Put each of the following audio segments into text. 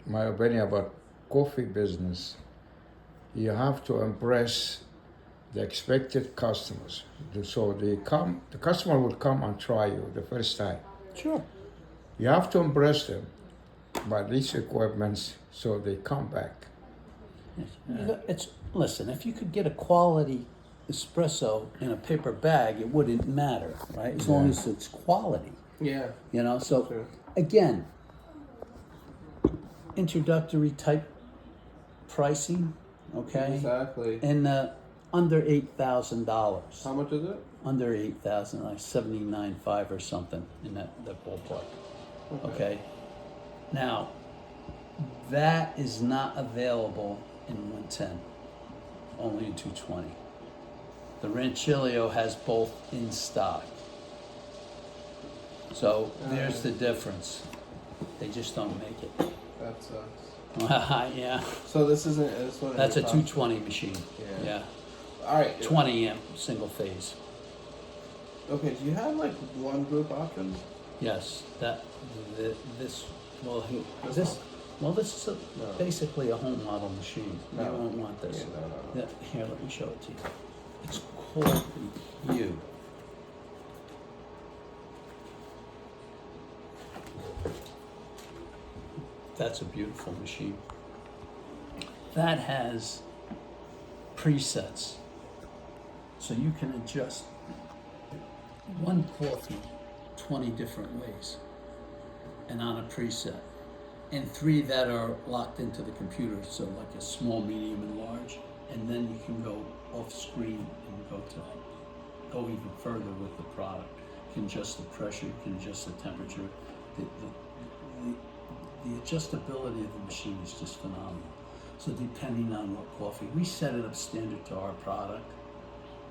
my opinion about coffee business, you have to impress the expected customers. So the customer will come and try you the first time. Sure. You have to impress them by these equipments so they come back. It's listen. If you could get a quality espresso in a paper bag, it wouldn't matter, right? As long as it's quality, Yeah. you know. So Sure. again, introductory type pricing, okay, Exactly. and under $8,000. How much is it? Under 8,000, like 79.5 or something in that ballpark. Okay. Now, that is not available in 110, only in 220. The Ranchilio has both in stock. So there's the difference. They just don't make it. That sucks. Yeah. So this isn't. This one That's a isn't 220 machine. Yeah. Yeah. All right. 20 amp single phase. Okay. Do you have like one group options? Yes. This This is basically a home model machine. You No. won't want this. Yeah, no. Here, let me show it to you. It's called the Hue. That's a beautiful machine. That has presets. So you can adjust one coffee 20 different ways and on a preset. And 3 that are locked into the computer, so like a small, medium, and large. And then you can go off screen and go even further with the product. You can adjust the pressure, you can adjust the temperature. The adjustability of the machine is just phenomenal. So depending on what coffee, we set it up standard to our product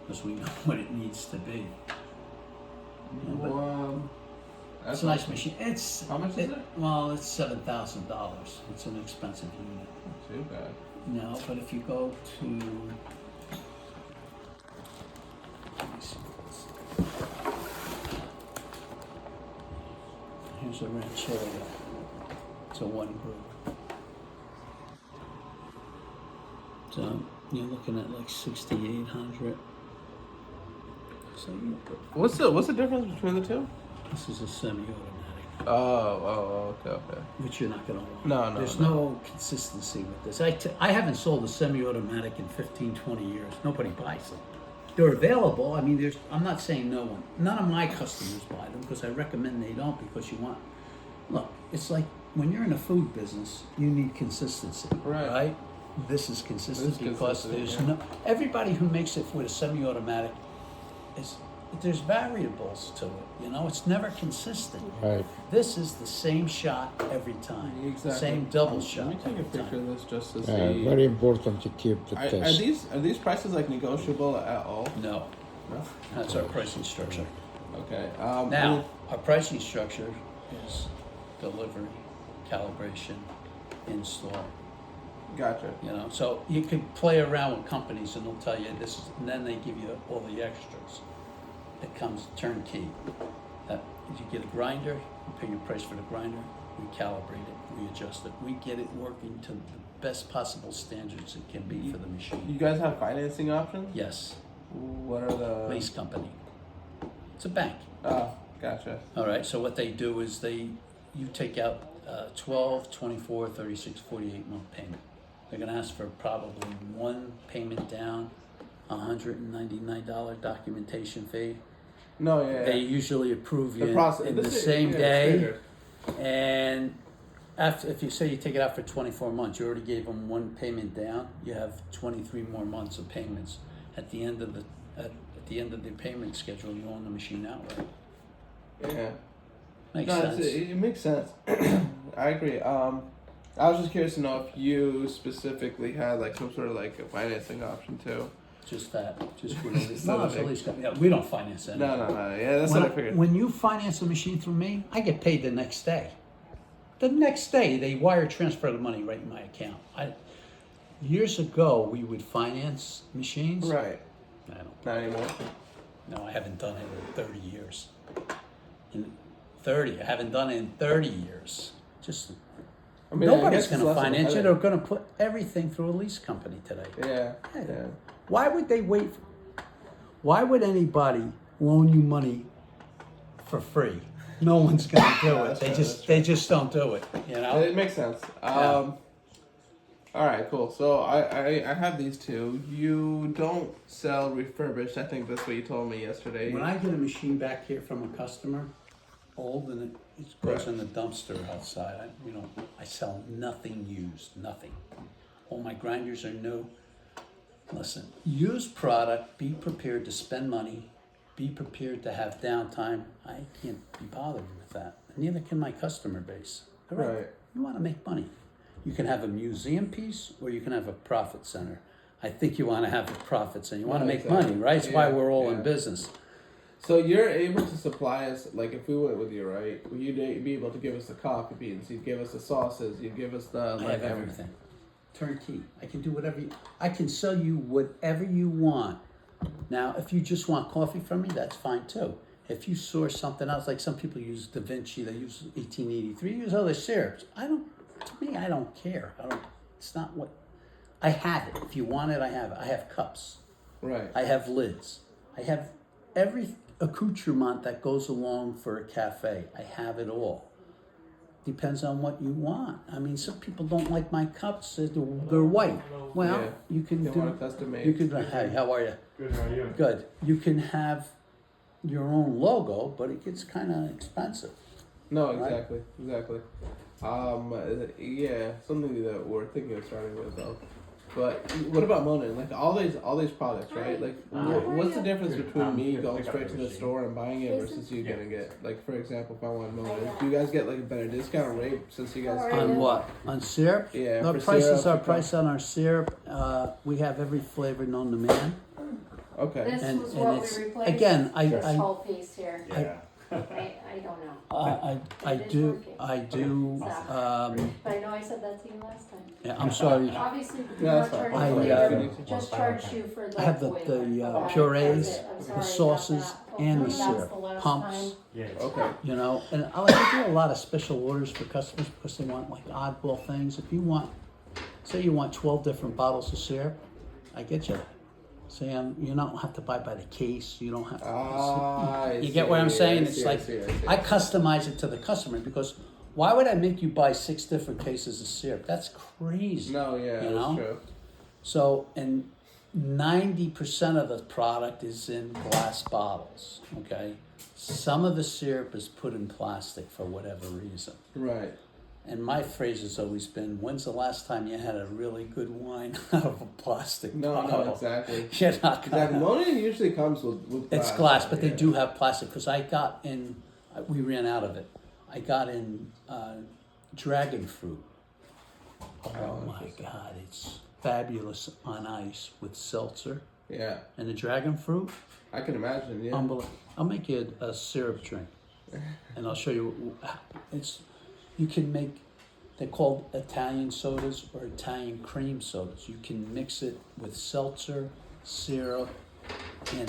because we know what it needs to be. You know, but Wow. it's a nice machine. It's How much is it? Well, it's $7,000. It's an expensive unit. Not too bad. No, but if you go to, let me see, here's a Ranchilio. It's a one group. So you're looking at like 6,800. So What's the difference between the two? this is a semi-automatic, Okay. which you're not going to want. No. There's no consistency with this. I haven't sold a semi-automatic in 15, 20 years. Nobody buys them. They're available. I mean, I'm not saying no one. None of my customers buy them because I recommend they don't because you want. Look, it's like when you're in a food business, you need consistency. Right. This is consistent This is because consistent, there's no. Everybody who makes it with a semi-automatic there's variables to it. You know, it's never consistent. Right. This is the same shot every time. Exactly. Same double shot. Let me take a every picture time. of this just to Yeah, see. very important to keep the Are test. these prices like negotiable at all? No, No. that's our pricing structure. Okay. Now, our pricing structure is delivery, calibration, install. Gotcha. You know, so you could play around with companies and they'll tell you this, and then they give you all the extras. It comes turnkey. If you get a grinder, you pay your price for the grinder. We calibrate it, we adjust it, we get it working to the best possible standards it can be for the machine. You guys have financing options? Yes, What are the? lease company. It's a bank. Oh, gotcha. All right, so what they do is you take out 12, 24, 36, 48 month payment. They're gonna ask for probably one payment down, $199 documentation fee. No, yeah. They usually approve you The process in the this is- same yeah, it's day. standard. And after, if you say you take it out for 24 months, you already gave them one payment down, you have 23 more months of payments. At the end of the payment schedule, you own the machine outright. Yeah. Makes No, sense. it makes sense. I agree. I was just curious to know if you specifically had like some sort of like a financing option too. Just that. Just for Just no, the it's a thing. lease company. Yeah, we don't finance anything. No. Yeah, that's what I figured. When you finance a machine through me, I get paid the next day. The next day, they wire transfer the money right in my account. Years ago, we would finance machines. Right. I don't. Not anymore. No, I haven't done it in 30 years. I haven't done it in 30 years. Just I mean, I Nobody's guess it's going to less of a finance it. headache. They're going to put everything through a lease company today. Yeah, yeah. Why would they wait? Why would anybody loan you money for free? No one's going to do it. They just don't do it. You know. It makes sense. All right, cool. So I have these two. You don't sell refurbished. I think that's what you told me yesterday. When I get a machine back here from a customer, old and it goes in the dumpster outside, I sell nothing used, nothing. All my grinders are new. Listen, used product, be prepared to spend money, be prepared to have downtime. I can't be bothered with that. Neither can my customer base. Correct. Right. You want to make money. You can have a museum piece or you can have a profit center. I think you want to have a profit center. You want to make Exactly. money, right? It's why Yeah, we're all in yeah. business. So you're able to supply us, like if we went with you, right? You'd be able to give us the coffee beans. You'd give us the sauces. You'd give us the I have everything. Turnkey. I can do whatever I can sell you whatever you want. Now, if you just want coffee from me, that's fine too. If you source something else, like some people use Da Vinci, they use 1883, use other syrups. To me, I don't care. It's not what, I have it. If you want it, I have it. I have cups. Right. I have lids. I have every accoutrement that goes along for a cafe. I have it all. Depends on what you want. I mean, some people don't like my cups. They're white. Well, Yeah. you can They do. want it custom made. You could. Hey, how are you? Good, how are you? Good. You can have your own logo, but it gets kind of expensive. No, Right. exactly. Yeah, something that we're thinking of starting with though. But what about Monin? Like all these products, right? Like, what's the difference between me going straight to the store and buying it versus you getting it? Like, for example, if I want Monin, do you guys get like a better discount rate since you guys? On what? On syrup? Yeah, Our for prices syrup, are priced on our syrup. We have every flavor known to man. Okay. This And- was and what it's- we replaced. again, This I- whole piece here. Yeah. I don't know. I It is do. working. I do. But I know I said that to you last time. Yeah, I'm sorry. Obviously, we No, not that's fine. charge I, you uh, just charge you for the I have the boiler. purees, That's it. I'm the sorry about sauces, that. and the Hopefully that's syrup. the last Pumps. time. Yeah. Okay. You know, and I do a lot of special orders for customers because they want like oddball things. If you want, say you want 12 different bottles of syrup, I get you that. Say you don't have to buy by the case. You don't have to. You get what I'm saying? It's like I customize it to the customer because why would I make you buy 6 different cases of syrup? That's crazy. No, yeah, You that's know? true. So, and 90% of the product is in glass bottles, okay? Some of the syrup is put in plastic for whatever reason. Right. And my phrase has always been, when's the last time you had a really good wine out of a plastic bottle? No, exactly. You're not Exactly. gonna. Monin usually comes with glass. It's glass, but they Yeah. do have plastic, because I got in, we ran out of it. I got in dragon fruit. Oh my God, it's fabulous on ice with seltzer. Yeah, And the dragon fruit, I can imagine. Yeah. unbelievable. I'll make you a syrup drink, and I'll show you. You can make. They're called Italian sodas or Italian cream sodas. You can mix it with seltzer, syrup, and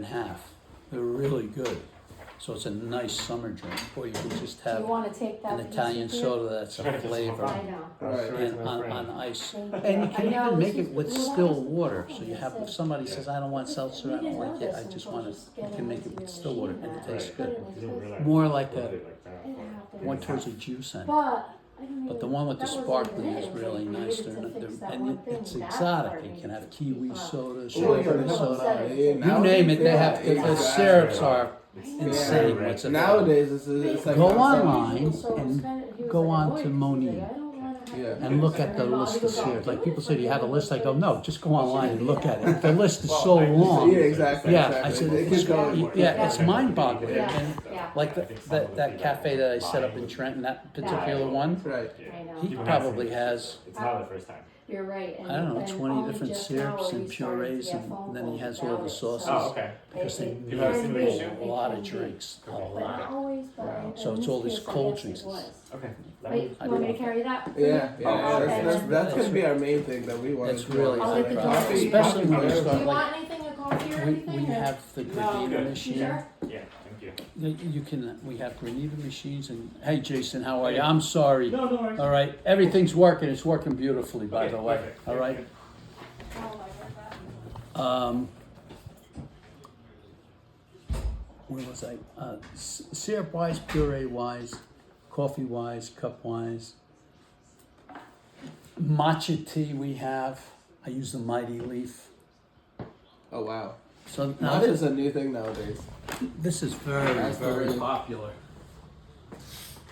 half. They're really good. So it's a nice summer drink, or you can just Do you have want to take that? an piece Italian of here? soda that's a flavor. I know. Right. And on ice, Thank you. and you can I know, even this make is- it with well, that still was- water. So you I have, said- if somebody says, I don't want seltzer, I We don't didn't like know it, this I just until want just it, you getting can make it into with your still water, machine and it that. tastes But good. it was You didn't good. realize More it like was a, like that. It happened. more towards a juice end. But I didn't But the even- one with the that wasn't sparkling even is it. really We nice. needed to fix that And one thing. it's That exotic. part You can needed have to kiwi be soda, Oh, yeah, strawberry that's soda. upset. yeah, You nowadays- name it, they yeah, have, the exactly. syrups are It's insane. very What's rich. available. Nowadays, it's like Go outside. online So it was and kinda- he was go like, on "Boy," to he's like, Monique. "I don't wanna have Yeah. to And look at the And list of Bobby goes, syrups. Like "I'll people do say, it do you have a for list? I you." go, no, just go online and look at it. The list is so Well, long. Yeah, exactly. Yeah, exactly. I said, It keeps going. yeah, it's mind-boggling. Yeah, And yeah. like that cafe that I set up in Trenton, that particular one, Right. I know. he probably has, It's not the first time. You're right. And, I don't know, and 20 only different just now syrups we and started to purees, get and phone then he calls has all about the it, so sauces. Oh, okay. Because they it You have can be, simulation? a lot it of can be. drinks. A But lot. not always, but Wow. in So it's this all these case, I cold guess drinks. it was. Okay. Wait, I you want me don't to carry that? Yeah, yeah. Oh, okay, That's then. gonna be our main thing that we want. It's really I'll get the high price, coffee. especially when we Do start you like, want anything, a coffee or we anything? or- have the No. Gravina You machine. sure? Yeah, thank you. You can, we have Granita machines and, hey Jason, how are you? I'm sorry. No, no worries. All right, everything's working, it's working beautifully, by Okay, the way, perfect. all right? Where was I? Syrup wise, puree wise, coffee wise, cup wise. Matcha tea we have, I use the Mighty Leaf. Oh wow. So now Matcha's a new thing nowadays. this is very, That's very very- popular.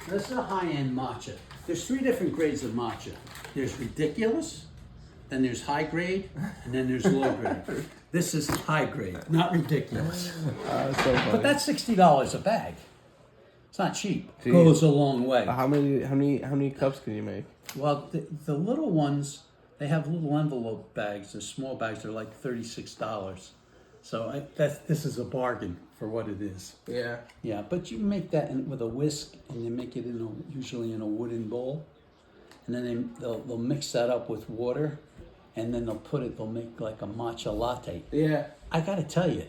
This is a high-end matcha. There's 3 different grades of matcha. There's ridiculous, then there's high grade, and then there's low grade. This is high grade, not ridiculous. That's so funny. But that's $60 a bag. It's not cheap. Jeez. Goes a long way. How many cups can you make? Well, the little ones, they have little envelope bags. The small bags are like $36. So this is a bargain for what it is. Yeah. Yeah, but you make that with a whisk, and they make it usually in a wooden bowl, and then they'll mix that up with water, and then they'll make like a matcha latte. Yeah. I got to tell you,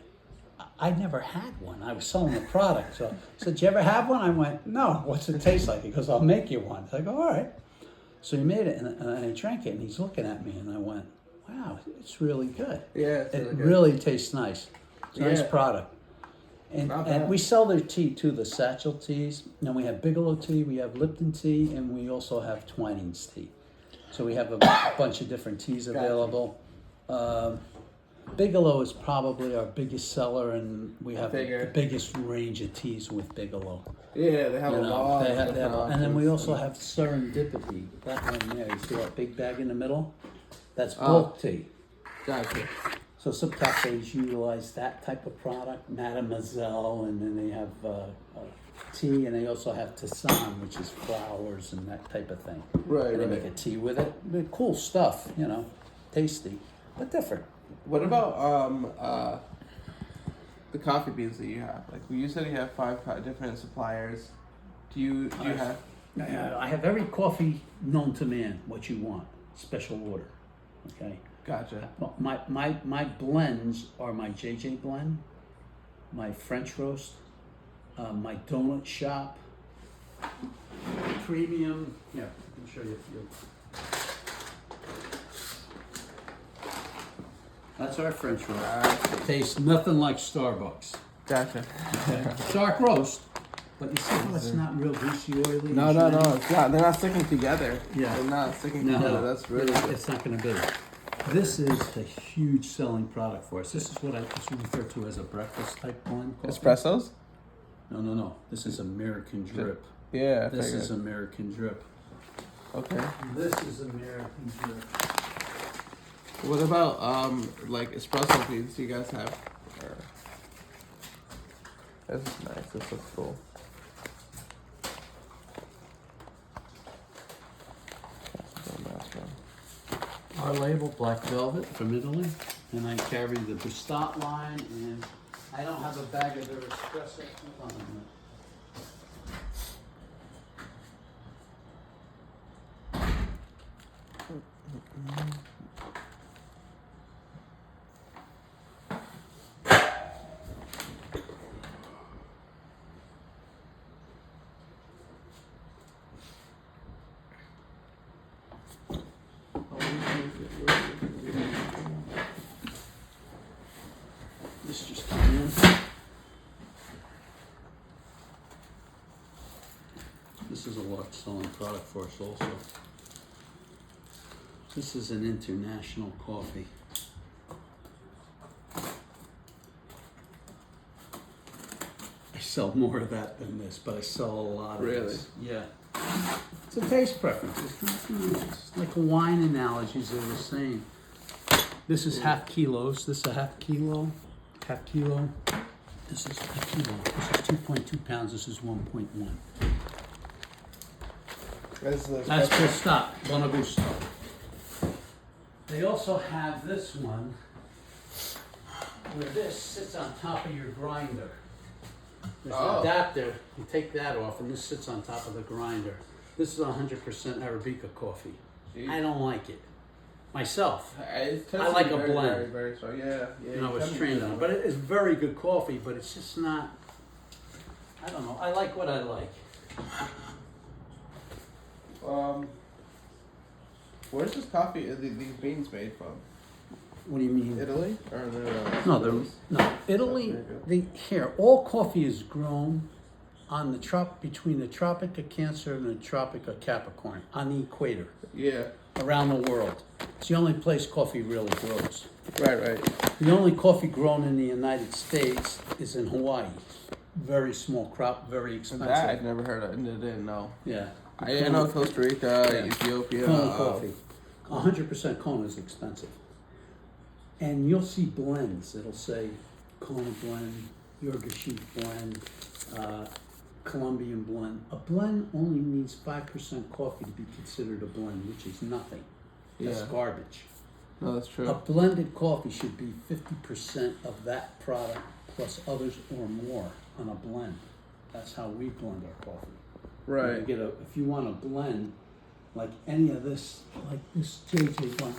I never had one. I was selling the product, so I said, "Did you ever have one?" I went, "No." What's it taste like? He goes, "I'll make you one." So I go, "All right." So he made it, and I drank it, and he's looking at me, and I went, "Wow, it's really good. Yeah. It's It really good. really tastes nice. It's a nice Yeah. product." And, Not and bad. we sell their tea too, the satchel teas. And we have Bigelow tea, we have Lipton tea, and we also have Twinings tea. So we have a bunch of different teas available. Bigelow is probably our biggest seller, and we have the Figure. biggest range of teas with Bigelow. Yeah, they have You a know, lot. they of have, different and then we options. also have Serendipity. That one there, you see that big bag in the middle? That's Oh. bulk tea. Gotcha. So some cafes utilize that type of product, Mademoiselle, and then they have tea, and they also have Tassan, which is flowers and that type of thing. Right, And they right. make a tea with it. Cool stuff, tasty, but different. What about the coffee beans that you have? Like you said, you have 5 different suppliers. Do you have? I have every coffee known to man, what you want, special order, okay? Gotcha. Well, my blends are my JJ blend, my French roast, my donut shop, premium. Yeah, I can show you. That's our French roast. Tastes nothing like Starbucks. Gotcha. Dark roast, but you see how it's not real greasy, oily. No, and no, no. shiny? It's not. They're not sticking together. Yeah. They're not sticking No, together. That's really good. it's not going to be. This is a huge selling product for us. This is what I refer to as a breakfast type blend. coffee. Espressos? No. This is American Drip. Yeah. I This figured. is American Drip. Okay. This is American Drip. What about like espresso beans? Do you guys have? Or... This is nice. This looks cool. Our label, Black Velvet from Italy, and I carry the Bustat line, and I don't have a bag of their espresso. Hold on a minute. This just came in. This is a large selling product for us also. This is an international coffee. I sell more of that than this, but I sell a lot of Really? this. Yeah. It's a taste preference. It's like wine analogies are the same. This is half kilos. This is a half kilo. Half kilo. This is a kilo. This is 2.2 pounds. This is 1.1. That's Bustat, Buona Gusto. They also have this one where this sits on top of your grinder. There's Oh. an adapter. You take that off, and this sits on top of the grinder. This is 100% Arabica coffee. Jeez. I don't like it myself. It tends I to like be a very, blend. Very, very strong. Yeah, yeah. You know, I you was tend to trained do on it, that. but it is very good coffee. But it's just not. I don't know. I like what I like. Where's this coffee? These beans made from? What do you mean? Italy or No, Italy. All coffee is grown on the between the Tropic of Cancer and the Tropic of Capricorn on the equator Yeah. around the world. It's the only place coffee really grows. Right. The only coffee grown in the United States is in Hawaii. Very small crop, very expensive. That I've never heard of. I didn't know. Yeah. I know Costa Rica, Yeah. Ethiopia. Kona coffee. 100% Kona is expensive. And you'll see blends. It'll say Kona blend, Yorkshire blend, Colombian blend. A blend only needs 5% coffee to be considered a blend, which is nothing. That's Yeah. garbage. No, that's true. A blended coffee should be 50% of that product plus others or more on a blend. That's how we blend our coffee. Right. If you want to blend, like any of this, like this JJ blend.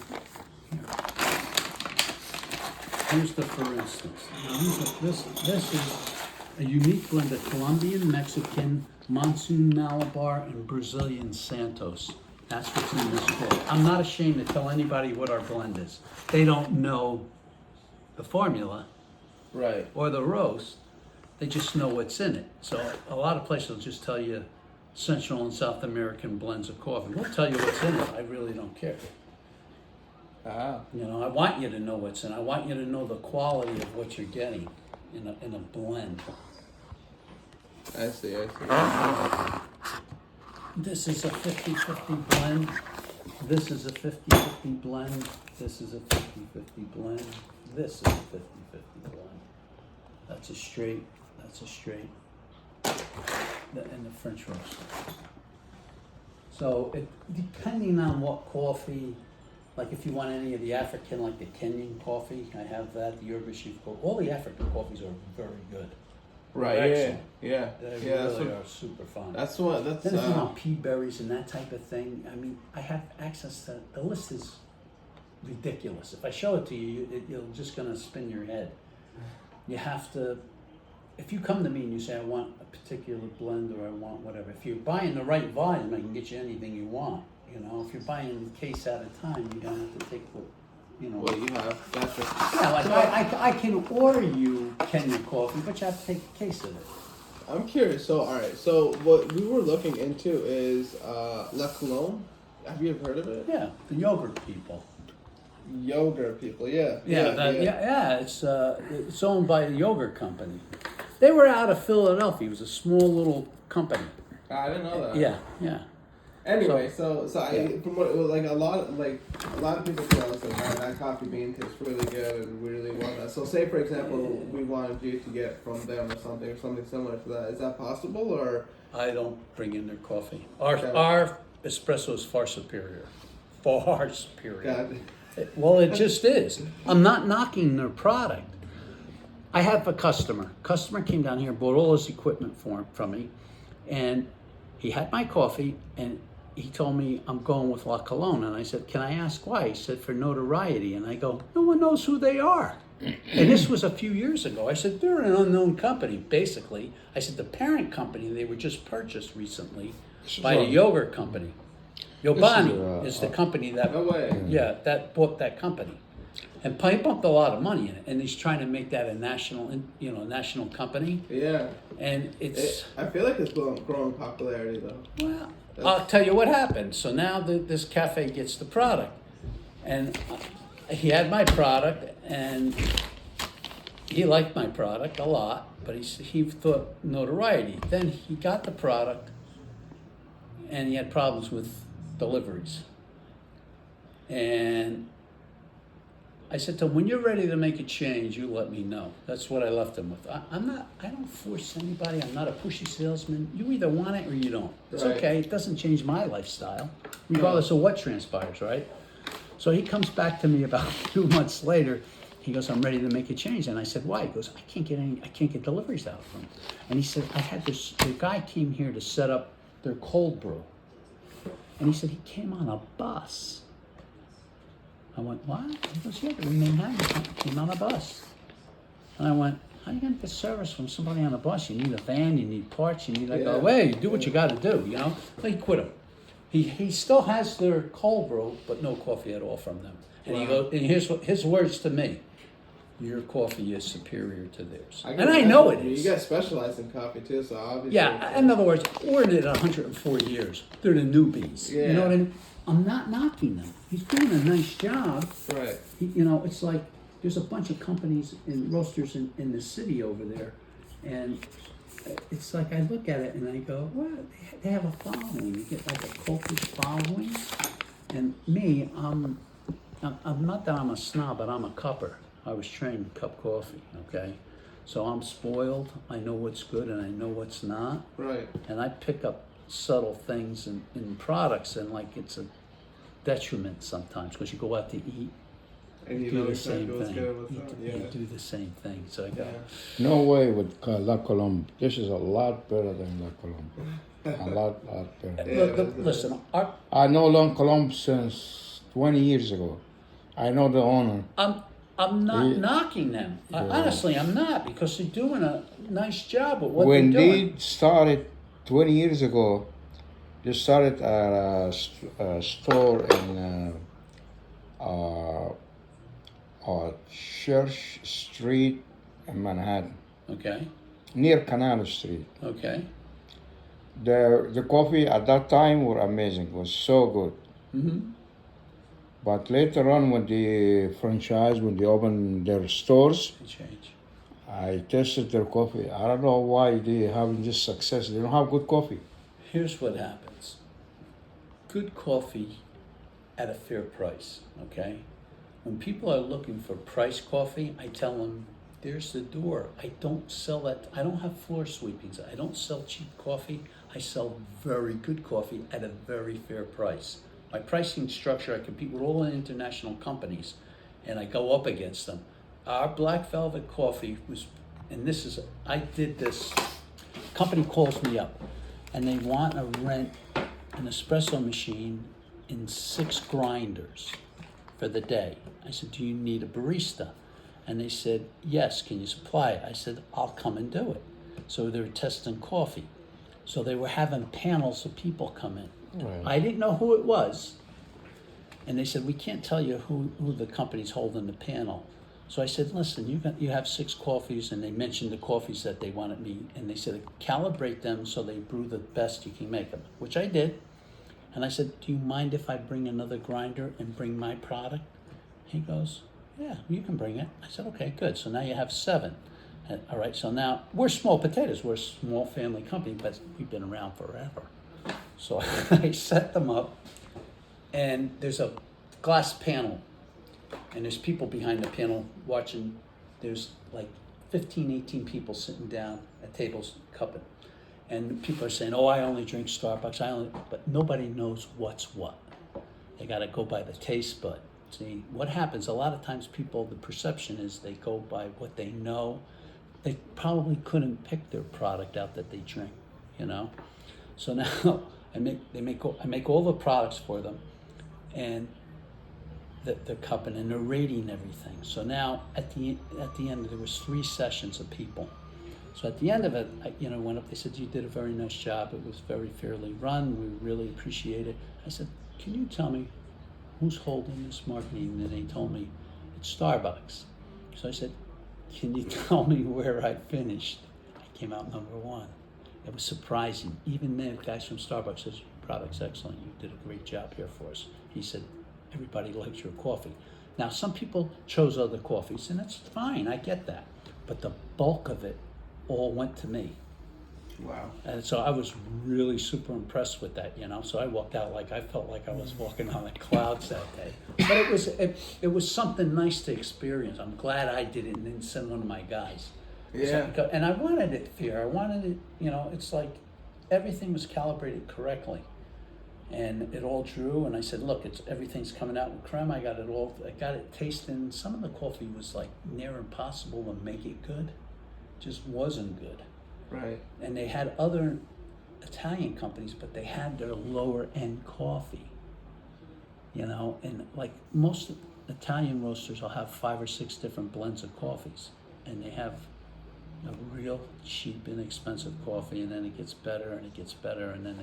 Here's the for instance. Now this is a unique blend of Colombian, Mexican, Monsoon Malabar, and Brazilian Santos. That's what's in this book. I'm not ashamed to tell anybody what our blend is. They don't know the formula Right. or the roast. They just know what's in it. So a lot of places will just tell you Central and South American blends of coffee. We'll tell you what's in it. I really don't care. Ah. You know, I want you to know what's in it. I want you to know the quality of what you're getting in a blend. I see. This is a 50-50 blend. This is a 50-50 blend. This is a 50-50 blend. This is a 50-50 blend. That's a straight. That's a straight. And the French roast. So depending on what coffee, like if you want any of the African, like the Kenyan coffee, I have that. The Yoruba sheep coffee. All the African coffees are very good. Right. Excellent. Yeah. They Yeah. really are super fun. That's what. That's. Then if you want pea berries and that type of thing, I mean, I have access to, the list is ridiculous. If I show it to you, you're just gonna spin your head. You have to, if you come to me and you say, I want a particular blend or I want whatever, if you're buying the right volume, I can get you anything you want. You know, if you're buying a case at a time, you don't have to take what, you know. What you have. Gotcha. Yeah, like I can order you Kenya coffee, but you have to take a case of it. I'm curious. So, all right. So, what we were looking into is La Colombe. Have you ever heard of it? Yeah, the yogurt people. Yogurt people. Yeah. Yeah. It's owned by a yogurt company. They were out of Philadelphia. It was a small little company. I didn't know that. Yeah. Anyway, so I yeah. from what like a lot of people tell us that coffee bean tastes really good and we really want that. So say for example we wanted you to get from them or something similar to that. Is that possible or? I don't bring in their coffee. Our espresso is far superior. Far superior. God. Well, it just is. I'm not knocking their product. I have a customer. Customer came down here, bought all his equipment from me, and he had my coffee, and he told me, I'm going with La Colombe. And I said, can I ask why? He said, for notoriety. And I go, no one knows who they are. And this was a few years ago. I said, they're an unknown company, basically. I said, the parent company, they were just purchased recently by the yogurt company. Yobani is the company that, No way. that bought that company. And he pumped a lot of money in it, and he's trying to make that a national company. Yeah. And I feel like it's growing popularity though. well, I'll tell you what happened. So now this cafe gets the product, and he had my product, and he liked my product a lot, but he thought notoriety. Then he got the product, and he had problems with deliveries. And I said to him, when you're ready to make a change, you let me know. That's what I left him with. I don't force anybody. I'm not a pushy salesman. You either want it or you don't. It's Right. okay. It doesn't change my lifestyle, regardless of what transpires, right? So he comes back to me about 2 months later. He goes, I'm ready to make a change. And I said, why? He goes, I can't get deliveries out from him. And he said, the guy came here to set up their cold brew. And he said, he came on a bus. I went, what? He goes, yeah, we Manhattan came on a bus. And I went, How are you gonna get service from somebody on a bus? You need a van, you need parts, you need. I go, Yeah. well, you do what you got to do, you know. Well, he quit him. He still has their cold brew, but no coffee at all from them. And he Wow. goes, and here's what his words to me: "Your coffee is superior to theirs." can And I know it imagine. is. You guys specialize in coffee too, so obviously. Yeah, in other words, we're in it 104 years. They're the newbies. You Yeah. know what I mean? I'm not knocking them. He's doing a nice job. Right. You know, it's like there's a bunch of companies and roasters in the city over there, and it's like I look at it and I go, well, they have a following. You get like a cultish following, and me, I'm not that I'm a snob, but I'm a cupper. I was trained to cup coffee. Okay, so I'm spoiled. I know what's good and I know what's not, Right. and I pick up subtle things in products, and like it's a detriment sometimes because you go out to eat. And you Do know the exactly same what's thing. good, what's You, not. you Yeah. do the same thing. So I go, Yeah. No way with La Colombe. This is a lot better than La Colombe. A lot better. Yeah, listen, I know La Colombe since 20 years ago. I know the owner. I'm not Yeah. knocking them. Yeah. Honestly, I'm not, because they're doing a nice job with what When they're doing. they started 20 years ago, they started at a store in Church Street in Manhattan, Okay, near Canal Street. okay. The coffee at that time were amazing. Was so good. Mm-hmm. But later on, when they opened their stores, They change. I tasted their coffee. I don't know why they having this success. They don't have good coffee. Here's what happens. Good coffee at a fair price, okay? When people are looking for price coffee, I tell them, there's the door. I don't sell that. I don't have floor sweepings. I don't sell cheap coffee. I sell very good coffee at a very fair price. My pricing structure, I compete with all the international companies, and I go up against them. Our Black Velvet coffee was, and this is, I did this, company calls me up, and they want to rent an espresso machine in 6 grinders for the day. I said, do you need a barista? And they said, yes, can you supply it? I said, I'll come and do it. So they were testing coffee. So they were having panels of people come in. Right. I didn't know who it was. And they said, we can't tell you who the company's holding the panel. So I said, listen, you have 6 coffees, and they mentioned the coffees that they wanted me, and they said, calibrate them so they brew the best you can make them, which I did. And I said, do you mind if I bring another grinder and bring my product? He goes, yeah, you can bring it. I said, okay, good. So now you have 7. All right, so now we're small potatoes. We're a small family company, but we've been around forever. So I set them up, and there's a glass panel, and there's people behind the panel watching. There's like 15, 18 people sitting down at tables cupping. And people are saying, oh, I only drink Starbucks, but nobody knows what's what. They got to go by the taste bud. See, what happens, a lot of times people, the perception is they go by what they know. They probably couldn't pick their product out that they drink, you know? So now I make all the products for them, and they're cupping and they're rating everything. So now at the end, there was 3 sessions of people. So at the end of it, I went up, they said, you did a very nice job. It was very fairly run. We really appreciate it. I said, can you tell me who's holding this marketing? And they told me, it's Starbucks. So I said, can you tell me where I finished? I came out number 1. It was surprising. Even the guys from Starbucks says, your product's excellent. You did a great job here for us. He said, everybody likes your coffee. Now, some people chose other coffees, and that's fine. I get that. But the bulk of it all went to me. Wow. And so I was really super impressed with that, So I walked out I felt like I was walking on the clouds that day. But it was something nice to experience. I'm glad I did it and didn't send one of my guys. Yeah. So, and I wanted it fair. I wanted it, it's like everything was calibrated correctly. And it all drew, and I said, look, everything's coming out with creme. I got it tasting. Some of the coffee was like near impossible to make it good. Just wasn't good. Right. And they had other Italian companies, but they had their lower end coffee, and like most Italian roasters will have 5 or 6 different blends of coffees, and they have a real cheap, inexpensive coffee, and then it gets better and it gets better, and then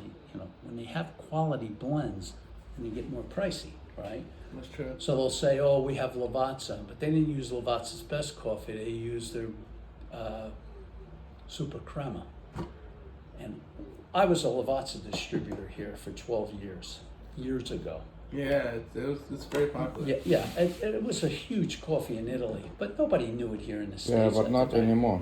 when they have quality blends, then they get more pricey, right? That's true. So they'll say, oh, we have Lavazza, but they didn't use Lavazza's best coffee. They used their Super Crema. And I was a Lavazza distributor here for 12 years ago. Yeah, it's very popular. Yeah, it was a huge coffee in Italy, but nobody knew it here in the States. Yeah, at but the not time. anymore.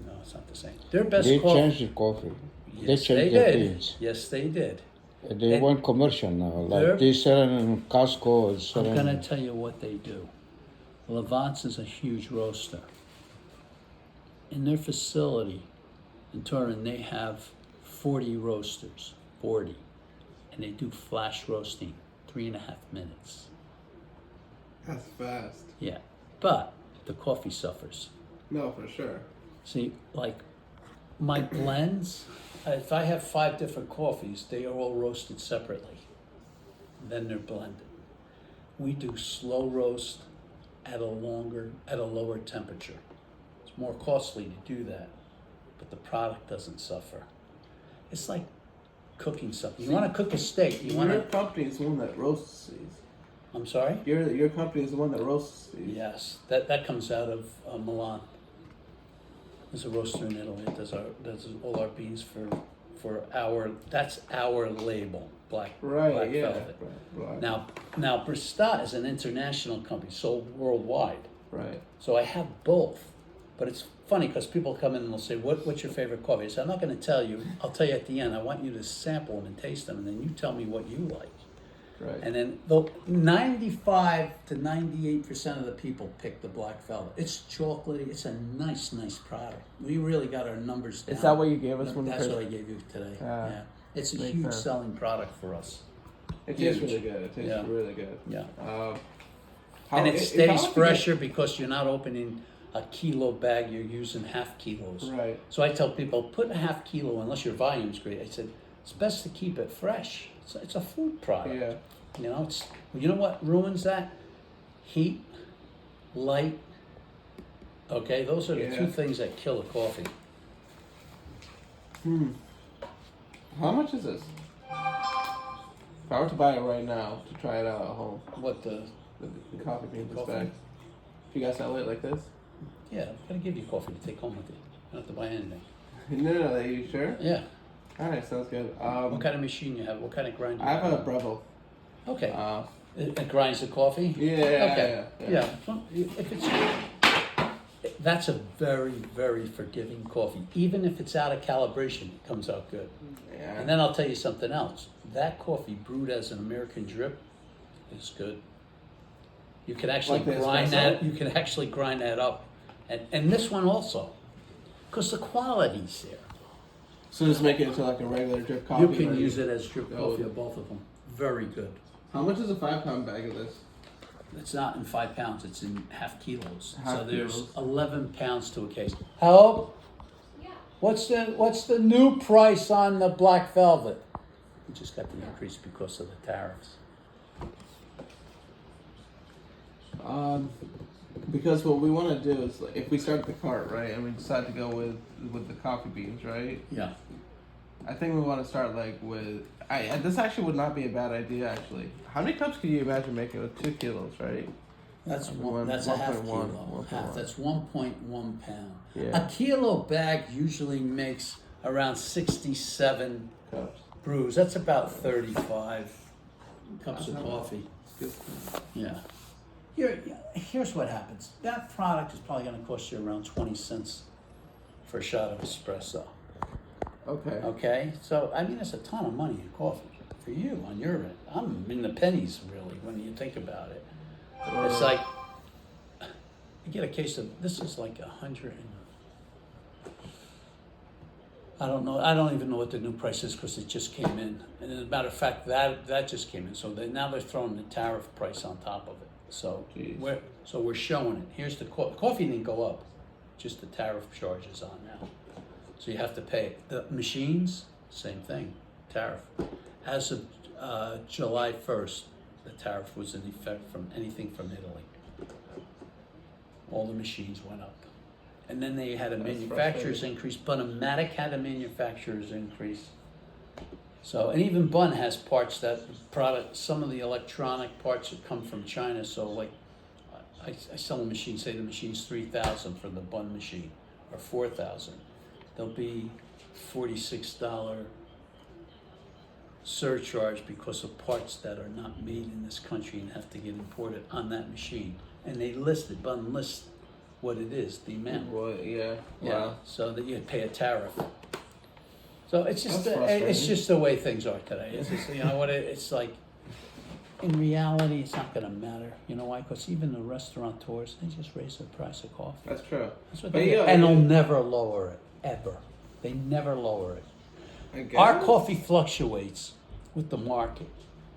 No, it's not the same. Their best They coffee. changed the coffee. They Yes, changed their did. beans. Yes, they did. They And went commercial now. they're- Like they sell in Costco. and sell I'm going in- to tell you what they do. Lavazza is a huge roaster. In their facility in Turin, they have 40 roasters, 40. And they do flash roasting, 3.5 minutes. That's fast. Yeah, but the coffee suffers. No, for sure. See, like my blends, if I have 5 different coffees, they are all roasted separately. Then they're blended. We do slow roast at a lower temperature. It's more costly to do that, but the product doesn't suffer. It's like cooking something. You want to cook a steak. You want Your to. company is the one that roasts these. I'm sorry. Your company is the one that roasts these. Yes, that comes out of Milan. There's a roaster in Italy that does all our beans for that's our label, Black Right. Yeah. Velvet. Right. Now Brista is an international company, sold worldwide. Right. So I have both, but it's funny because people come in and they'll say, "What's your favorite coffee?" I say, "I'm not going to tell you. I'll tell you at the end. I want you to sample them and taste them, and then you tell me what you like." Right. And then 95 to 98% of the people pick the Black Velvet. It's chocolatey. It's a nice product. We really got our numbers down. Is that what you gave us when That's we what I gave you today. Ah, Yeah, it's a makes huge sense. selling product for us. It tastes Huge. really good. It tastes Yeah. really good. Yeah, How- and it if I stays want to get- fresher because you're not opening a kilo bag. You're using half kilos. Right. So I tell people, put a half kilo unless your volume's great. I said it's best to keep it fresh. It's a food product. Yeah. You know what ruins that? Heat, light. Okay, those are the Yeah. 2 things that kill a coffee. How much is this? If I were to buy it right now to try it out at home, What the? the coffee bean, this Coffee? bag. If you guys sell it like this? Yeah, I'm gonna give you coffee to take home with you. You don't have to buy anything. No, are you sure? Yeah. All right, sounds good. What kind of machine you have? What kind of grinder? I have a Breville. Okay. Uh, It grinds the coffee. yeah, Okay. yeah. Yeah. Well, if it's that's a very, very forgiving coffee. Even if it's out of calibration, it comes out good. Yeah. And then I'll tell you something else. That coffee brewed as an American drip is good. You can actually Like the grind espresso? that. You can actually grind that up, and this one also, because the quality's there. So just make it into like a regular drip coffee. You can or use it as drip Oh. coffee, or both of them. Very good. How much is a 5-pound bag of this? It's not in 5 pounds. It's in half kilos. Half so there's kilos. 11 pounds to a case. Help! Yeah. What's the new price on the Black Velvet? We just got the increase because of the tariffs. Because what we want to do is, like, if we start the cart, right, and we decide to go with the coffee beans, right? Yeah. I think we want to start like with. This actually would not be a bad idea. Actually, how many cups could you imagine making with 2 kilos, right? That's One- that's a half 1.1, kilo. 1.1. Half. That's 1.1 pound. Yeah. A kilo bag usually makes around 67 Cups. brews. That's about 35 cups of That's not bad. coffee. Good. Yeah. Here's what happens. That product is probably going to cost you around 20 cents for a shot of espresso. Okay. Okay? So, I mean, it's a ton of money in coffee for you on your end. I'm in the pennies, really, when you think about it. It's like, you get a case of, this is like 100 and, I don't know, I don't even know what the new price is because it just came in. And as a matter of fact, that just came in. So now they're throwing the tariff price on top of it. So Jeez. we're showing it. Here's the coffee didn't go up, just the tariff charge is on now. So you have to pay it. The machines, same thing, tariff. As of July 1st, the tariff was in effect from anything from Italy. All the machines went up. and then they had a That's manufacturer's frustrating. increase. Bun-O-Matic had a manufacturer's increase. So, and even Bun has parts that the product, some of the electronic parts that come from China. So, like, I sell a machine. Say the machine's $3,000 for the Bun machine, or $4,000. There'll be $46 surcharge because of parts that are not made in this country and have to get imported on that machine. And they listed, Bun lists what it is, the amount. What? Yeah. Yeah, Wow. so that you pay a tariff. So it's just That's frustrating. it's just the way things are today. It's just, you know what it's like. In reality, it's not going to matter. You know why? Because even the restaurateurs, they just raise the price of coffee. That's true. That's what But they do. yeah, And they'll yeah. never lower it ever. They never lower it. I guess. Our coffee fluctuates with the market.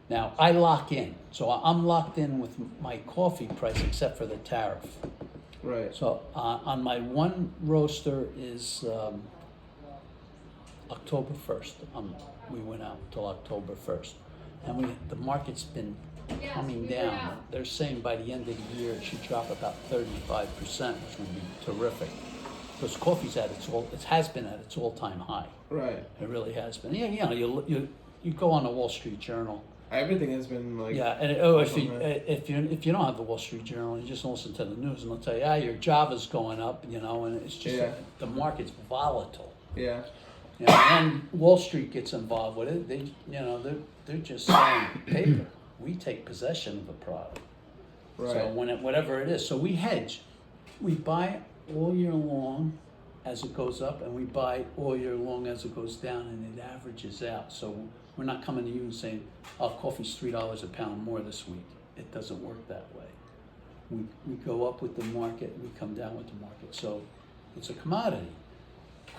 Now, I lock in. So I'm locked in with my coffee price except for the tariff. Right. So on my one roaster is October 1st. We went out till October 1st. And the market's been coming down. They're saying by the end of the year it should drop about 35%, which would be terrific. Because coffee's it has been at its all-time high. Right. It really has been. Yeah, you know, you go on the Wall Street Journal. Everything has been like. Yeah, and if you don't have the Wall Street Journal, you just listen to the news, and they'll tell you, your Java's going up, you know, and it's just the market's volatile. Yeah. You know, and Wall Street gets involved with it. They're just selling paper. We take possession of the product. Right. So whatever it is, so we hedge. We buy all year long as it goes up, and we buy all year long as it goes down, and it averages out. So we're not coming to you and saying, "Oh, coffee's $3 a pound more this week." It doesn't work that way. We go up with the market, we come down with the market. So it's a commodity.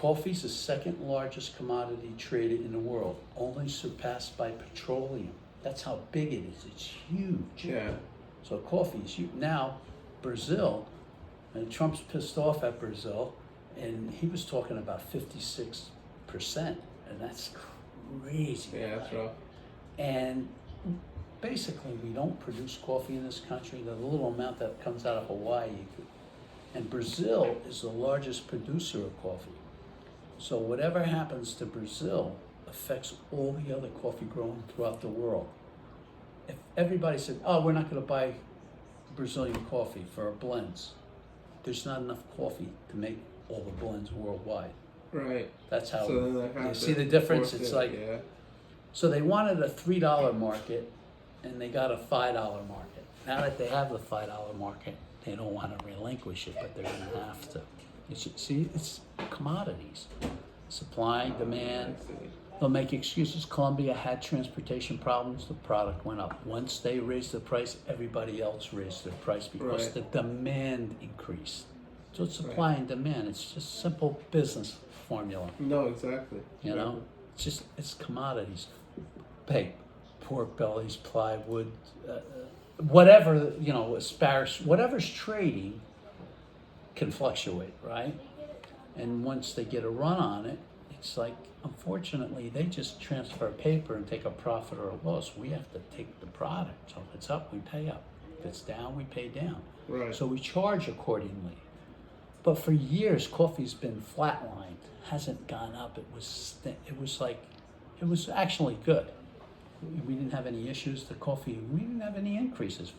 Coffee's the second largest commodity traded in the world, only surpassed by petroleum. That's how big it is. It's huge. Yeah. So coffee is huge. Now, Brazil, and Trump's pissed off at Brazil, and he was talking about 56%, and that's crazy. Yeah, that's rough. And basically, we don't produce coffee in this country. The little amount that comes out of Hawaii, and Brazil is the largest producer of coffee. So whatever happens to Brazil affects all the other coffee grown throughout the world. If everybody said, "Oh, we're not going to buy Brazilian coffee for our blends," there's not enough coffee to make all the blends worldwide. Right. That's how. So then they have You to see the difference? force It's it, like yeah. so they wanted a $3 market, and they got a $5 market. Now that they have the $5 market, they don't want to relinquish it, but they're going to have to. It's commodities, supply, demand. I see. They'll make excuses. Colombia had transportation problems. The product went up. Once they raised the price, everybody else raised their price because Right. the demand increased. So it's supply and demand. It's just simple business formula. No, exactly. You know, it's commodities. Hey, pork bellies, plywood, whatever, you know, asparagus, whatever's trading can fluctuate, right? And once they get a run on it, it's like, unfortunately, they just transfer paper and take a profit or a loss. We have to take the product. So if it's up, we pay up. If it's down, we pay down. Right. So we charge accordingly. But for years, coffee's been flatlined, hasn't gone up. It was actually good. We didn't have any issues. The coffee, we didn't have any increases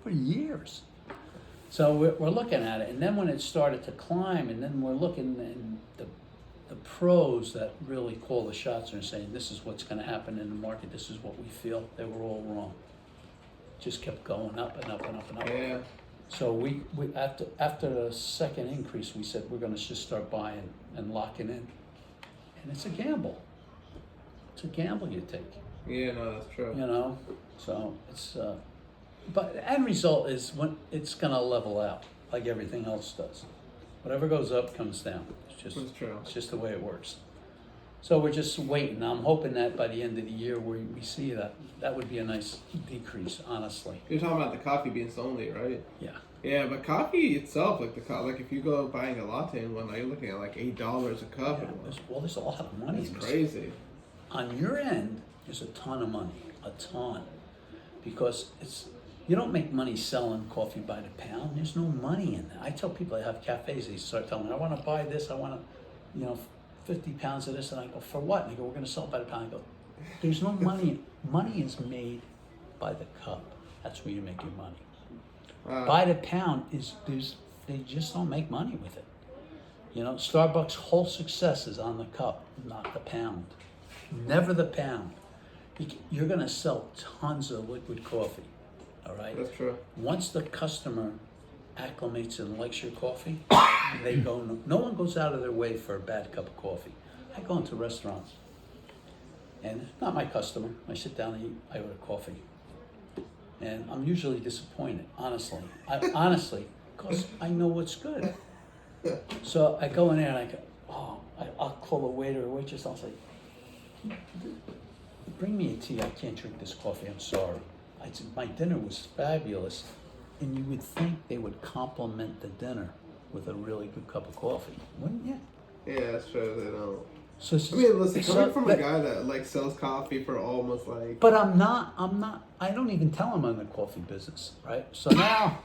for years. So we're looking at it, and then when it started to climb, and then we're looking, and the pros that really call the shots are saying, this is what's going to happen in the market, this is what we feel, they were all wrong. Just kept going up and up and up and up. Yeah. So we after the second increase, we said we're going to just start buying and locking in, and it's a gamble. It's a gamble you take, Yeah, no, that's true. you know. So it's, but the end result is when it's going to level out like everything else does. Whatever goes up comes down. That's true. It's just the way it works. So we're just waiting. I'm hoping that by the end of the year we see that would be a nice decrease, honestly. You're talking about the coffee beans only, right? Yeah. Yeah, but coffee itself, like like if you go buying a latte and whatnot, you're looking at like $8 a cup. Yeah, there's a lot of money. It's crazy. On your end, there's a ton of money, a ton, because it's, You don't make money selling coffee by the pound. There's no money in that. I tell people I have cafes, they start telling me, I want to buy this, I want to, 50 pounds of this, and I go, for what? And they go, we're going to sell it by the pound. I go, there's no money. Money is made by the cup. That's where you make your money. By the pound they just don't make money with it. Starbucks' whole success is on the cup, not the pound. Never the pound. You're going to sell tons of liquid coffee, all right? That's true. Once the customer acclimates and likes your coffee, they go, no one goes out of their way for a bad cup of coffee. I go into restaurants, and it's not my customer. I sit down and eat, I order coffee. And I'm usually disappointed, honestly. Because I know what's good. So I go in there and I go, I'll call the waiter or waitress, I'll say, bring me a tea, I can't drink this coffee, I'm sorry. I said, my dinner was fabulous. And you would think they would compliment the dinner with a really good cup of coffee, wouldn't you? Yeah, that's true. They don't. So I mean, listen, coming from a guy that like sells coffee for almost like. But I'm not, I don't even tell him I'm in the coffee business, right? So now,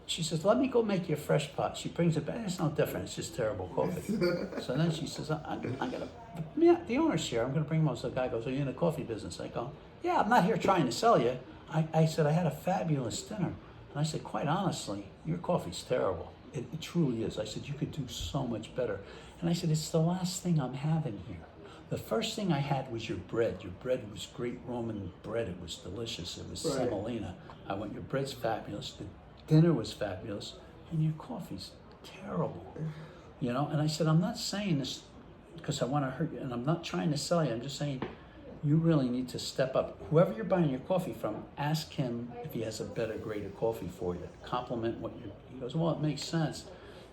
she says, let me go make you a fresh pot. She brings it back, it's no different, it's just terrible coffee. So then she says, the owner's here, I'm gonna bring him over. So the guy goes, are you in the coffee business? I go, yeah, I'm not here trying to sell you. I said, I had a fabulous dinner. And I said, quite honestly, your coffee's terrible. It truly is. I said, you could do so much better. And I said, it's the last thing I'm having here. The first thing I had was your bread. Your bread was great Roman bread. It was delicious. It was semolina. I went, your bread's fabulous. The dinner was fabulous. And your coffee's terrible. And I said, I'm not saying this because I want to hurt you. And I'm not trying to sell you. I'm just saying, you really need to step up. Whoever you're buying your coffee from, ask him if he has a better grade of coffee for you. Compliment what you. He goes, well, it makes sense.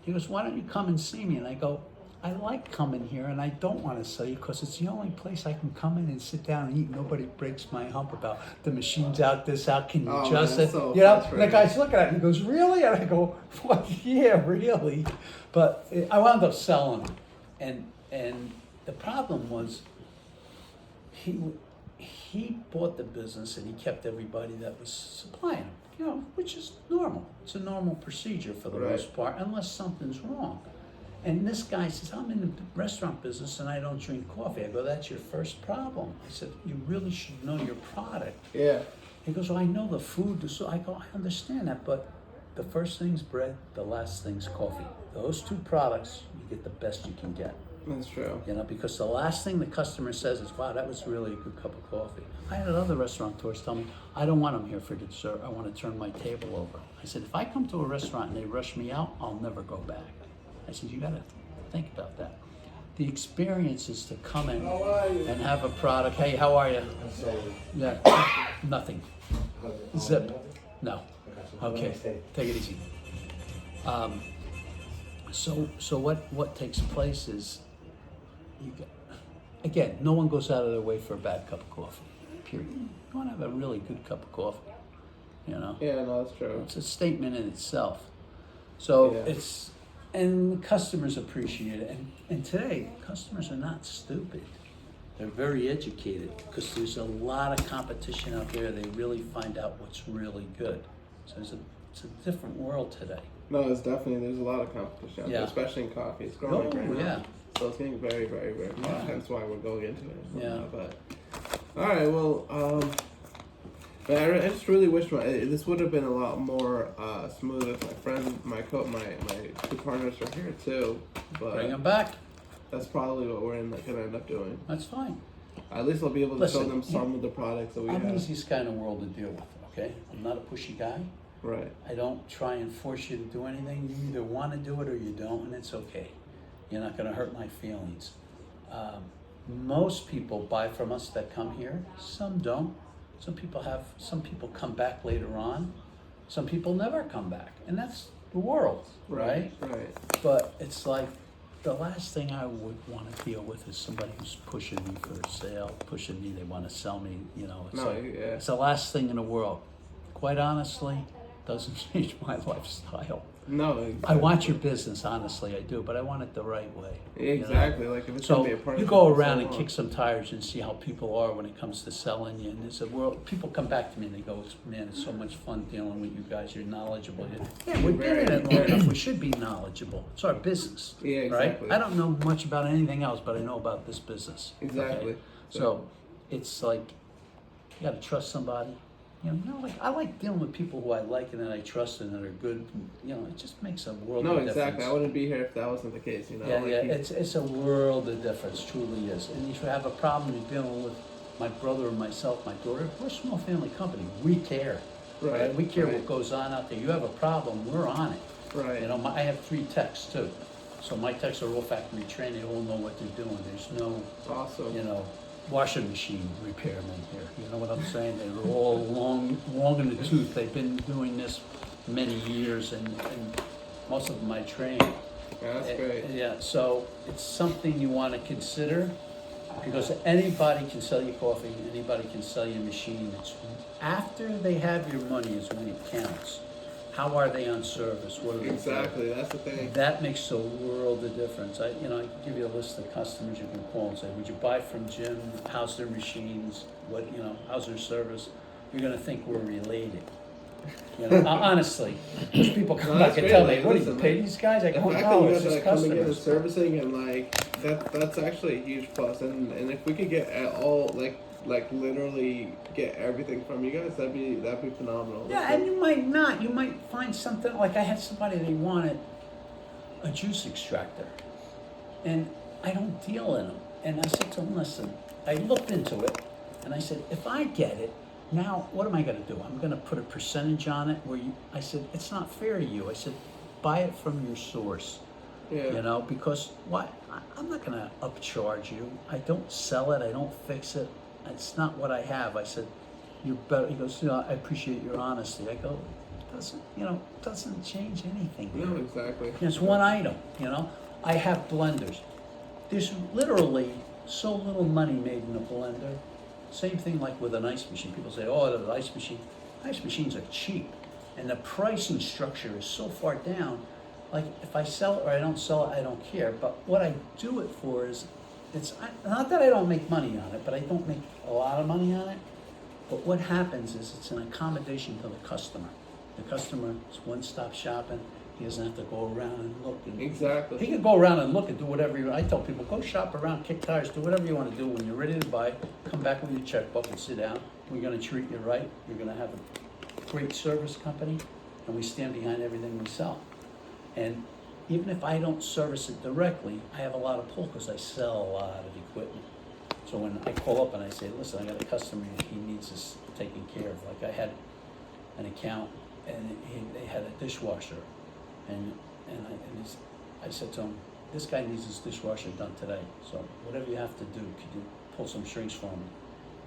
He goes, why don't you come and see me? And I go, I like coming here, and I don't want to sell you because it's the only place I can come in and sit down and eat. Nobody breaks my hump about the machine's out, this out, can you adjust it? So And the guy's looking at me, he goes, really? And I go, what? Yeah, really. But I wound up selling him. And the problem was, he bought the business and he kept everybody that was supplying him, which is normal. It's a normal procedure for the most part, unless something's wrong. And this guy says, I'm in the restaurant business and I don't drink coffee. I go, that's your first problem. I said, you really should know your product. Yeah. He goes, well, I know the food. I go, I understand that, but the first thing's bread, the last thing's coffee. Those two products, you get the best you can get. That's true. Because the last thing the customer says is, wow, that was really a good cup of coffee. I had other restaurateurs tell me, I don't want them here for dessert. I want to turn my table over. I said, if I come to a restaurant and they rush me out, I'll never go back. I said, you got to think about that. The experience is to come in and have a product. Hey, how are you? Yeah, nothing. Zip. No. Okay, take it easy. So what takes place is, again, no one goes out of their way for a bad cup of coffee, period. You want to have a really good cup of coffee, Yeah, no, that's true. It's a statement in itself. So Yeah. and customers appreciate it. And today, customers are not stupid. They're very educated because there's a lot of competition out there. They really find out what's really good. So it's a different world today. No, there's a lot of competition out there, especially in coffee. It's growing right now. So it's getting very, very, very hot. That's why we're going into it. But all right, well, I just really wish this would have been a lot more smooth if my friend, my two partners are here too. But bring them back. That's probably what we're gonna end up doing. That's fine. At least I'll be able to show them some of the products that we have. I'm the easiest guy in the world to deal with. Okay, I'm not a pushy guy. Right. I don't try and force you to do anything. You either want to do it or you don't, and it's okay. You're not going to hurt my feelings. Most people buy from us that come here. Some don't. Some people come back later on. Some people never come back, and that's the world, right? Right. But it's like the last thing I would want to deal with is somebody who's pushing me for a sale, they want to sell me. It's the last thing in the world. Quite honestly, doesn't change my lifestyle. No, I want your business, honestly, I do, but I want it the right way. you know? exactly. Like if it's So gonna be a partnership you go for so around and long. kick some tires and see how people are when it comes to selling you. And there's a world. People come back to me and they go, "Man, it's so much fun dealing with you guys. You're knowledgeable." Yeah, we've been in it long enough. We should be knowledgeable. It's our business, Yeah, exactly. right? I don't know much about anything else, but I know about this business. okay? Exactly. So it's like you got to trust somebody. Like I like dealing with people who I like and that I trust and that are good. It just makes a world No, of difference. exactly. I wouldn't be here if that wasn't the case. Yeah, like yeah, you- it's a world of difference, truly is. And if you have a problem you're dealing with my brother or myself, my daughter, we're a small family company. We care. Right, We care right. what goes on out there. You have a problem, we're on it. Right. I have 3 techs too. So my techs are all factory trained. They all know what they're doing. There's no, Awesome. washing machine repairmen here. You know what I'm saying? They're all long in the tooth. They've been doing this many years, and most of them I train. Yeah, that's great. Yeah, so it's something you want to consider, because anybody can sell you coffee, anybody can sell you a machine. It's after they have your money is when it counts. How are they on service? What are they doing? Exactly. That's the thing. That makes a world of difference. I can give you a list of customers you can call and say, would you buy from Jim? How's their machines? How's their service? You're gonna think we're related. Honestly, because people come No, back that's and great. tell me, Like, what do you listen, pay these guys? I The go, fact no, that you it's guys just are coming in and customers. servicing and that's actually a huge plus. And if we could get all literally get everything from you guys, that'd be phenomenal. Yeah, and you might not. You might find something, like I had somebody, they wanted a juice extractor. And I don't deal in them. And I said to them, listen, I looked into it, and I said, if I get it, now what am I gonna do? I'm gonna put a percentage on it I said, it's not fair to you. I said, buy it from your source. Yeah. Because I'm not gonna upcharge you. I don't sell it, I don't fix it. It's not what I have. I said, you're better. He goes, I appreciate your honesty. I go, doesn't change anything. No, exactly. It's one item, I have blenders. There's literally so little money made in a blender. Same thing like with an ice machine. People say, oh, the ice machine. Ice machines are cheap. And the pricing structure is so far down. Like if I sell it or I don't sell it, I don't care. But what I do it for is, not that I don't make money on it, but I don't make a lot of money on it. But what happens is it's an accommodation to the customer. The customer is one-stop shopping. He doesn't have to go around and look. Exactly. He can go around and look and do whatever I tell people, go shop around, kick tires, do whatever you want to do. When you're ready to buy, come back with your checkbook and sit down. We're going to treat you right. You're going to have a great service company, and we stand behind everything we sell. And even if I don't service it directly, I have a lot of pull because I sell a lot of equipment. So when I call up and I say, listen, I got a customer, he needs this taken care of. Like I had an account, and they had a dishwasher. And I said to him, this guy needs his dishwasher done today. So whatever you have to do, could you pull some strings for me?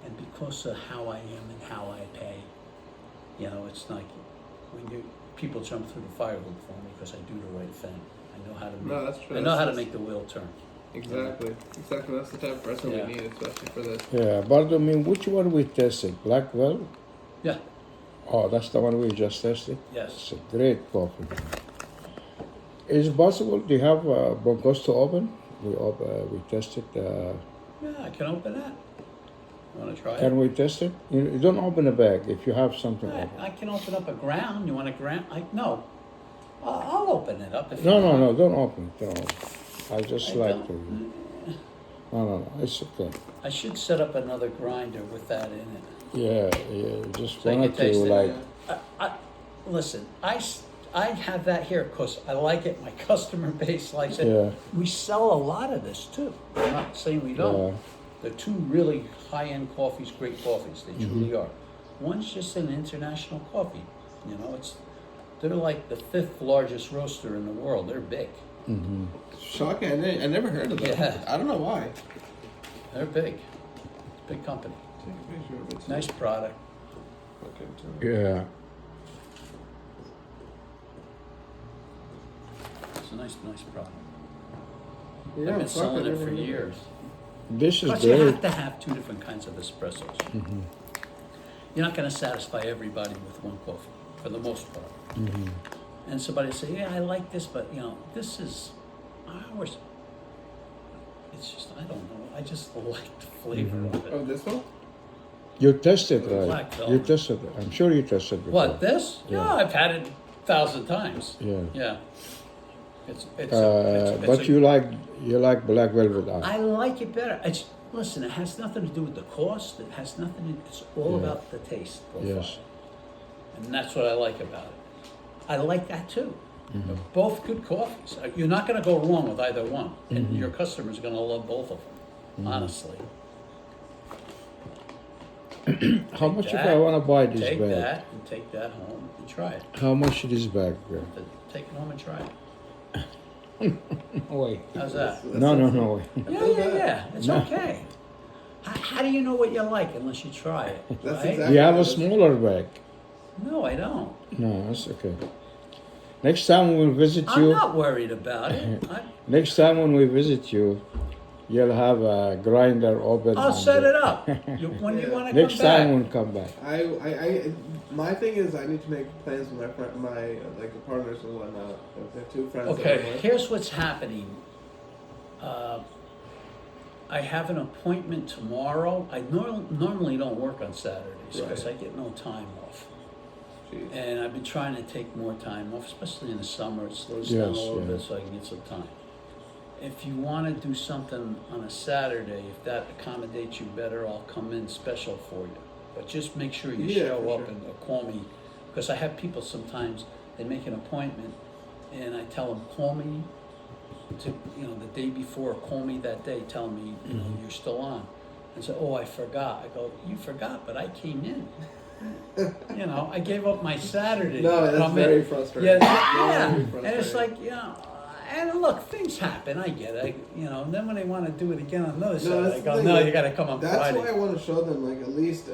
And because of how I am and how I pay, it's like when people jump through the fire hoop for me because I do the right thing. I know how to make. No, that's true. I know how to That's- make the wheel turn. Exactly. That's the type of person Yeah. we need, especially for this. Yeah, but I mean, which one we tested? Blackwell? Yeah. Oh, that's the one we just tested? Yes. It's a great coffee. Is it possible, do you have Broncos to open? We tested, Yeah, I can open that. You want to try can we test it? You don't open a bag if you have something it? open. I can open up a ground. You want a ground? No. I'll open it up if No, you no, want. no, don't open it, don't open it. I just I like don't. to. No, it's okay. I should set up another grinder with that in it. Yeah, just So you wanted can to taste it, like, Listen, I have that here because I like it. My customer base likes it. Yeah. We sell a lot of this too. I'm not saying we don't. Yeah. They're two really high-end coffees, great coffees. They Mm-hmm. truly are. One's just an international coffee. They're like the 5th largest roaster in the world. They're big. Shocking. I never heard of that. Yeah. I don't know why. They're big. It's a big company. Take a picture of it. Nice product. Okay, too. yeah. It's a nice product. Yeah, I've been fuck, selling I it never for heard of years. This is But you great. have to have 2 different kinds of espressos. You're not going to satisfy everybody with one coffee. for the most part. Mhm. And somebody say, yeah, I like this, but you know, this is ours. It's just, I don't know, I just like the flavor of Oh, it. this one? You tested, Black right? velvet. You tested it. I'm sure you tested before. What, this? Yeah. Yeah, I've had it 1,000 times. Yeah. Yeah. It's But a- you like black velvet eye. I like it better. It's, listen, it has nothing to do with the cost. It has nothing. It's all Yeah. about the taste profile. Yes. And that's what I like about it. I like that too. Mm-hmm. They're both good coffees. You're not going to go wrong with either one, and Mm-hmm. your customers are going to love both of them. Honestly, How much if that, I want to buy this take bag? that and take that home and try it. How much this bag? Greg? Take it home and try it. Oh, wait. How's that? No. Yeah. It's No. okay. How do you know what you like unless you try it? That's right? exactly- You have a smaller bag. No, I don't. No, that's okay. Next time we'll visit I'm you. not worried about it. Next time when we visit you, you'll have a grinder open. I'll and- set it up. When you want to come Next time back. we'll come back. My thing is I need to make plans with my like the partners and whatnot. I have two friends. that I'm Okay, with. here's what's happening. I have an appointment tomorrow. I normally don't work on Saturdays because Right. I get no time off. Jeez. And I've been trying to take more time off, especially in the summer. It slows down a Yes, little yeah. bit so I can get some time. If you want to do something on a Saturday, if that accommodates you better, I'll come in special for you. But just make sure you Yeah, show for up sure. and call me, because I have people sometimes, they make an appointment and I tell them, call me to, the day before, call me that day, tell me, Mm-hmm. you're still on. And say, oh, I forgot. I go, you forgot, but I came in. I gave up my Saturday. No, to that's come in. very frustrating. Yeah, Very and it's frustrating. like, and look, things happen, I get it, and then when they want to do it again on another Saturday, I that's the go, thing, no, like, you gotta come on That's Friday. why I want to show them like at least